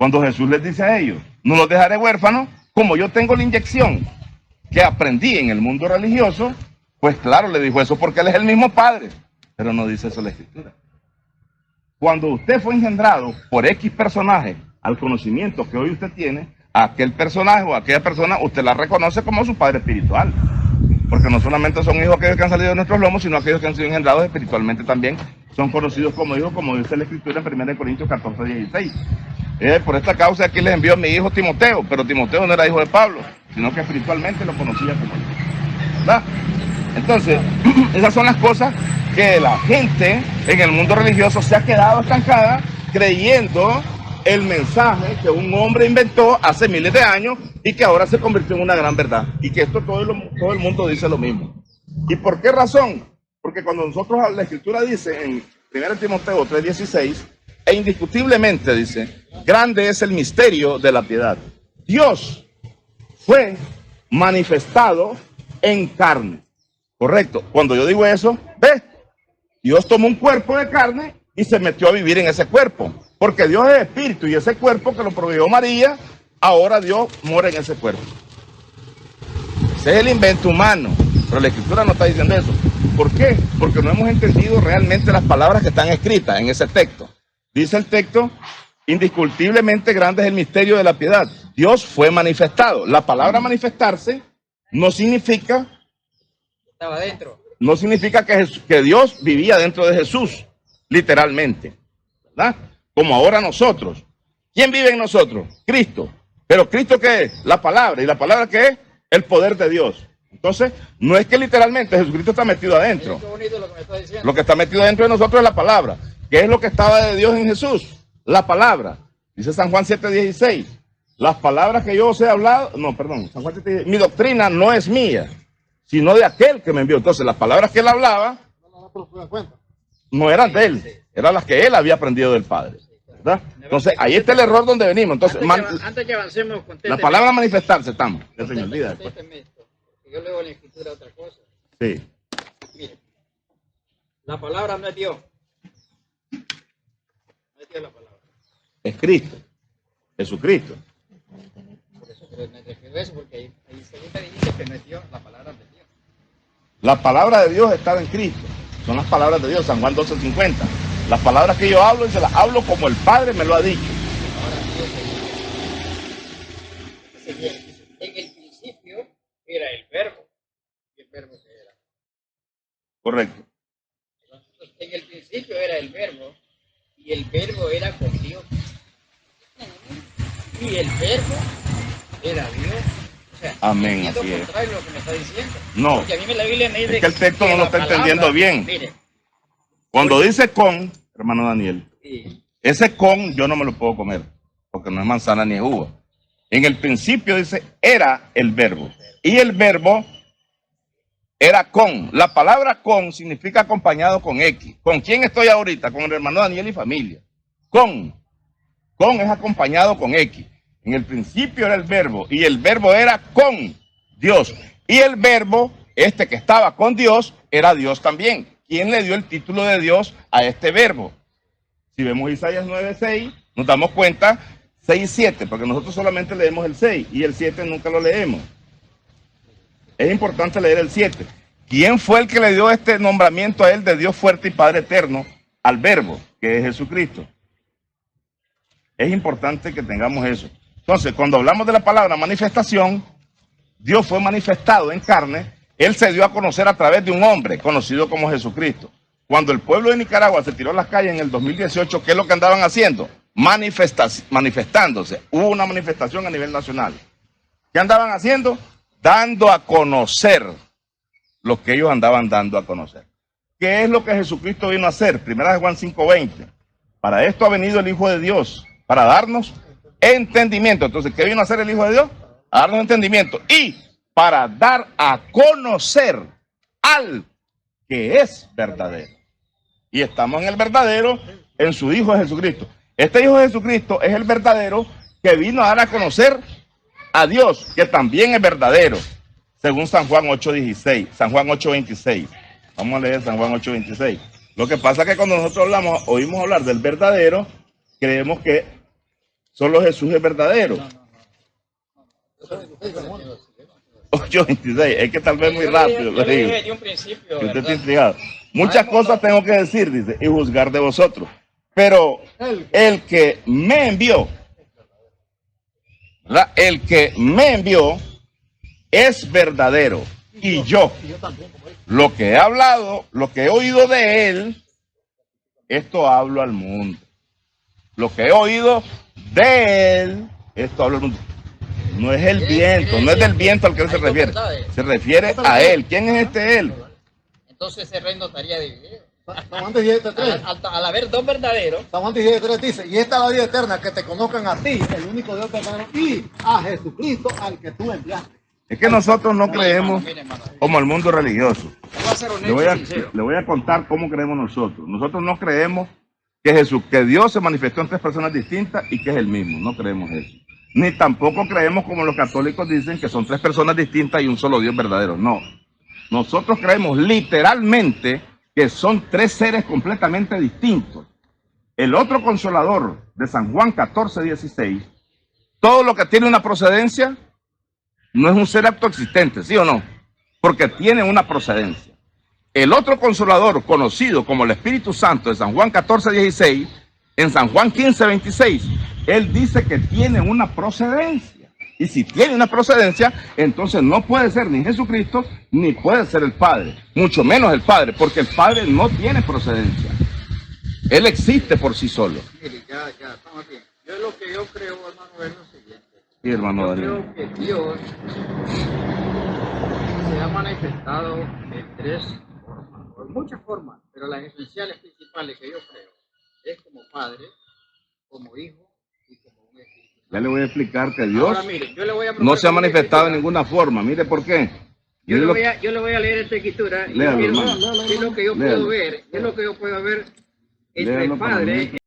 Cuando Jesús les dice a ellos, no los dejaré huérfanos, como yo tengo la inyección que aprendí en el mundo religioso, pues claro, le dijo eso porque él es el mismo Padre, pero no dice eso la Escritura. Cuando usted fue engendrado por X personaje al conocimiento que hoy usted tiene, a aquel personaje o a aquella persona, usted la reconoce como su Padre espiritual. Porque no solamente son hijos aquellos que han salido de nuestros lomos, sino aquellos que han sido engendrados espiritualmente también son conocidos como hijos, como dice la Escritura en 1 Corintios 14, 16. Por esta causa aquí les envío a mi hijo Timoteo, pero Timoteo no era hijo de Pablo, sino que espiritualmente lo conocía como hijo. ¿Verdad? Entonces, esas son las cosas que la gente en el mundo religioso se ha quedado estancada creyendo el mensaje que un hombre inventó hace miles de años y que ahora se convirtió en una gran verdad. Y que esto todo el mundo dice lo mismo. ¿Y por qué razón? Porque cuando nosotros, la Escritura dice en 1 Timoteo 3:16, e indiscutiblemente dice, grande es el misterio de la piedad. Dios fue manifestado en carne. Correcto. Cuando yo digo eso, ¿ves? Dios tomó un cuerpo de carne y se metió a vivir en ese cuerpo. Porque Dios es espíritu y ese cuerpo que lo proveyó María, ahora Dios mora en ese cuerpo. Ese es el invento humano. Pero la Escritura no está diciendo eso. ¿Por qué? Porque no hemos entendido realmente las palabras que están escritas en ese texto. Dice el texto, indiscutiblemente grande es el misterio de la piedad. Dios fue manifestado. La palabra manifestarse no significa... Estaba dentro. No significa que Dios vivía dentro de Jesús, literalmente, ¿verdad? Como ahora nosotros. ¿Quién vive en nosotros? Cristo. ¿Pero Cristo qué es? La palabra. ¿Y la palabra qué es? El poder de Dios. Entonces, no es que literalmente Jesucristo está metido adentro. Qué bonito lo que me está diciendo. Lo que está metido dentro de nosotros es la palabra. ¿Qué es lo que estaba de Dios en Jesús? La palabra. Dice San Juan 7:16. Las palabras que yo os he hablado, no, perdón, San Juan 7:16, mi doctrina no es mía, sino de aquel que me envió. Entonces, las palabras que él hablaba no eran de él, eran las que él había aprendido del Padre, ¿verdad? Entonces, ahí está el error donde venimos. Entonces, antes que avancemos, la palabra manifestarse, estamos. El Señor, olvida. Yo leo en la Escritura otra cosa. Sí. Mire, la palabra no es Dios. No es Dios la palabra. Es Cristo, Jesucristo. Por eso, pero me refiero a eso, porque ahí segunda dice que no es Dios, la palabra no es Dios. La palabra de Dios está en Cristo. Son las palabras de Dios, San Juan 12:50. Las palabras que yo hablo, y se las hablo como el Padre me lo ha dicho. Ahora Dios en el principio era el verbo. ¿Y el verbo qué era? Correcto. Entonces, en el principio era el verbo, y el verbo era con Dios. Y el verbo era Dios. O sea, amén, así es. Contrario a lo que me está diciendo. No, porque a mí la Biblia me dice es que el texto no lo está entendiendo bien. Mire, cuando dice con, hermano Daniel, sí. Ese con yo no me lo puedo comer, porque no es manzana ni es uva. En el principio dice, era el verbo. Y el verbo era con. La palabra con significa acompañado con X. ¿Con quién estoy ahorita? Con el hermano Daniel y familia. Con es acompañado con X. En el principio era el verbo, y el verbo era con Dios. Y el verbo, este que estaba con Dios, era Dios también. ¿Quién le dio el título de Dios a este verbo? Si vemos Isaías 9:6, nos damos cuenta, 6:7, porque nosotros solamente leemos el 6, y el 7 nunca lo leemos. Es importante leer el 7. ¿Quién fue el que le dio este nombramiento a él de Dios fuerte y Padre eterno al verbo, que es Jesucristo? Es importante que tengamos eso. Entonces, cuando hablamos de la palabra manifestación, Dios fue manifestado en carne, Él se dio a conocer a través de un hombre conocido como Jesucristo. Cuando el pueblo de Nicaragua se tiró a las calles en el 2018, ¿qué es lo que andaban haciendo? Manifestándose. Hubo una manifestación a nivel nacional. ¿Qué andaban haciendo? Dando a conocer lo que ellos andaban dando a conocer. ¿Qué es lo que Jesucristo vino a hacer? Primera de Juan 5:20. Para esto ha venido el Hijo de Dios, para darnos entendimiento. Entonces, ¿qué vino a hacer el Hijo de Dios? A darnos entendimiento. Y para dar a conocer al que es verdadero. Y estamos en el verdadero, en su Hijo Jesucristo. Este Hijo de Jesucristo es el verdadero que vino a dar a conocer a Dios, que también es verdadero, según San Juan 8:16, San Juan 8:26. Vamos a leer San Juan 8:26. Lo que pasa es que cuando nosotros oímos hablar del verdadero, creemos que Solo Jesús es verdadero. 8:26, es que tal vez muy rápido lo digo. De un principio, Que usted está ¿verdad? intrigado. Muchas cosas tengo que decir, dice, y juzgar de vosotros. Pero el que me envió, ¿verdad? El que me envió es verdadero. Y yo, lo que he hablado, lo que he oído de él, esto hablo al mundo. Lo que he oído de él, esto hablo al mundo. No es el viento, no es del viento al que él se refiere. Se refiere a él. ¿Quién es este él? Entonces ese reino estaría dividido. Juan 17:3. Al haber dos verdaderos, Juan 17:3 dice, y esta es la vida eterna, que te conozcan a ti, el único Dios verdadero, y a Jesucristo al que tú enviaste. Es que nosotros no creemos mire, hermano. como el mundo religioso. Voy a ser Le honesto voy, y a, sincero. le voy a contar cómo creemos nosotros. Nosotros no creemos que Dios se manifestó en tres personas distintas y que es el mismo. No creemos eso. Ni tampoco creemos como los católicos dicen que son tres personas distintas y un solo Dios verdadero. No. Nosotros creemos literalmente que son tres seres completamente distintos. El otro consolador de San Juan 14:16, todo lo que tiene una procedencia no es un ser autoexistente, ¿sí o no? Porque tiene una procedencia. El otro consolador conocido como el Espíritu Santo de San Juan 14:16, en San Juan 15:26, él dice que tiene una procedencia. Y si tiene una procedencia, entonces no puede ser ni Jesucristo, ni puede ser el Padre. Mucho menos el Padre, porque el Padre no tiene procedencia. Él existe por sí solo. Mire, ya, estamos bien. Lo que yo creo, hermano, es lo siguiente. Sí, hermano Yo Daniel. creo que Dios se ha manifestado en tres formas, o en muchas formas, pero las esenciales principales que yo creo es como Padre, como Hijo y como un Espíritu. Ya le voy a explicar que Dios Ahora, mire, yo le voy a no se ha proponer manifestado de una ninguna forma. Mire por qué. Yo Mire le voy a leer esta escritura y Léalo, es hermano. lo que yo Léalo. puedo ver, es lo que yo puedo ver entre Léalo para Padre mí.